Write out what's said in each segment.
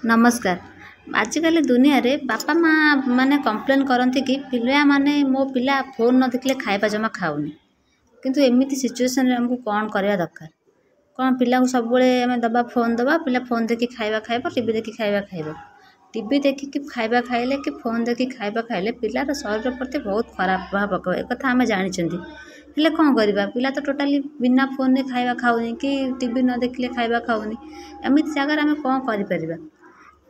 नमस्कार। आजिकल दुनिया रे बापा माँ माने कंप्लेन करती कि पिला माने मो पिला फोन न देखले खाଇବା जमा खाऊनी किंतु एमिति सिचुएशन रे हमको कौन करया दरकार कौन पिला को सब बेले हमें दबा फोन दबा पिला फोन देखि खाଇବା खाइबो टीवी देखि खाଇବା खाइबो टीवी देखि कि खाଇବା खाइले कि फोन देखि खाଇବା खाइले पिलार शरीर प्रति बहुत खराब प्रभाव पकाए एक कथा हमें जानिछंती हेले कौन करबा पिला तो टोटाली बिना फोन रे खाଇବା खाऊनी कि टीवी न देखले खाଇବା खाऊनी एमिति जगह रे हमें कौन करि परिबा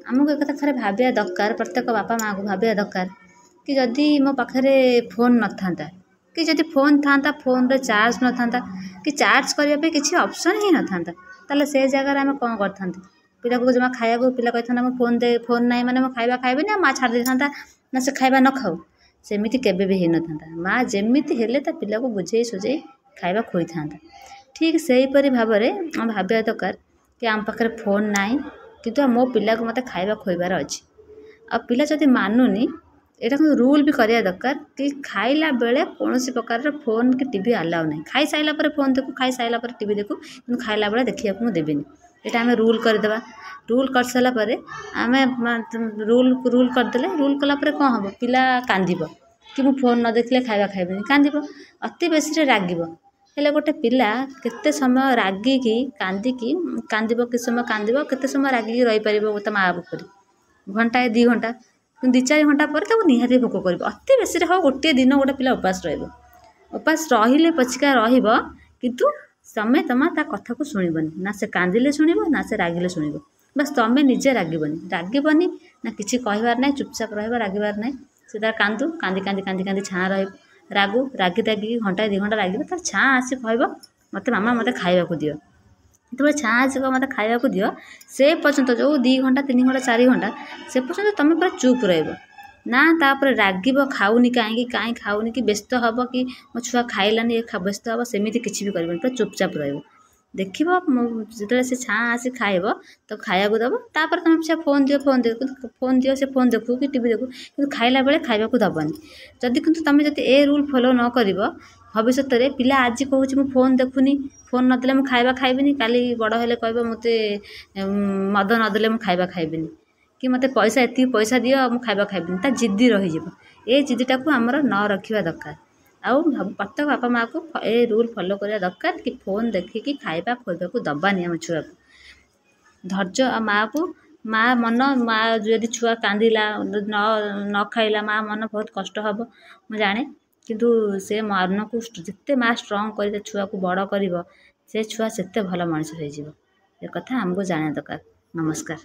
आमको एक कथा थरे भाबिया दरकार प्रत्येक बापा माँ को भाबिया दरकार कि जदि मो पाखरे फोन न था कि जदि फोन था फोन रे चार्ज न था कि चार्ज करने पे किसी ऑप्शन ही न था ताले से जगह आम कौन करते पिला को जमा खाया पिला कही फोन दे फोन ना मैंने खाଇବା खाइबे ना माँ छाड़ दे था ना से खाଇବା न खाऊ सेमिति केबे भी हो न था माँ जेमिति हेले ता पिला को बुझे सुझे खाଇବା खोई था ठीक से ही भाव में आम भाबिया दरकार कि आम पाखे फोन नाई किंतु मो पिला को मते खाଇବା खोइबार अछि आ पिला जदि मानुनी एटा को रूल भी करिया दरकार कि खाइला बेले कोनोसी प्रकार रो फोन कि टीवी अलाउ नहीं खाई साइला पर फोन देखू खाई साइला पर टीवी देखू किंतु खाइला बेले देखिया को देबेनी एटा हमें रूल कर देबा रूल कर साला पर आमे रूल कर देले रूल कला पर कोन हबो पिला कांदीबो कि मु फोन न देखले खाଇବା खाइबेनी कांदीबो अति बेसी रे रागिबो हेले गोटे पिला केते समय रागिकी कांदिकी कांदिबो कि समय कांदिबो केते समय रागिकी रही परिबो त माँ ऊपर घंटा 2 घंटा 2-4 घंटा पर ताको निहाती भोक करिबो अति बेसी रे हो गोटे दिन गोटे पिला उपास रहइबो उपास रहिले पछिका रहिबो किंतु समय तमा ता कथा को सुनिबनी ना से कांदिले सुनिबो ना से रागिले सुनिबो बस तमे निजे रागिबनी ना किछि कहबार नै चुपचाप रहबो रागिबार नै सीधा कांदू कांदी कांदी कांदी कांदी छा रहइबो रागु रागी तागी घंटा 2 घंटा रागिबो त छा आसी कहबो मते मामा मते खाइबा को दियो तो छा आसी मते खाइबा को दियो से पर्यंत जो 2 घंटा 3 घंटा 4 घंटा से पर्यंत तमे पूरा चुप रहइबो ना तापर रागिबो खाउनी काई खाउनी कि व्यस्त हबो कि मो छुआ खाइलानी व्यस्त हबो सेमिति किछि भी करबो पूरा चुपचाप रहइबो देखिबो जेतले से छा आसी खाइबो तो खाइया को दबो तापर तमे से फोन दियो से फोन देखू कि टीवी देखू कि खाइला बेले खाइबा को दबनी जदि किंतु तमे जदि ए रूल फॉलो न करिवो भविष्य रे पिला आज कहूची मु फोन देखुनी फोन नदेले मु खाइबा खाइबिनी काली बड़ हेले कहबो मते मद नदेले मु खाइबा खाइबिनी कि मते पैसा एति पैसा दियो मु खाइबा खाइबिनी ता जिद्दी रही जिवो ए जिद्दीटा को हमर न रखिबा दरकार आउ प्रत्येक बापा माँ को ए रूल फॉलो करिया दरकार कि फोन देखिकी खाइबा खोइबा को दबानी हम छुआ को धैर्य आ माँ को माँ मन माँ यदि छुआ कांदिला न खाइला माँ मन बहुत कष्ट हबो मु जाने किंतु से मन को जिते माँ स्ट्रांग कर छुआ को बड़ कर से छुआ सेते भल मनुष्य हो ए कथा हमको जाना दरकार। नमस्कार।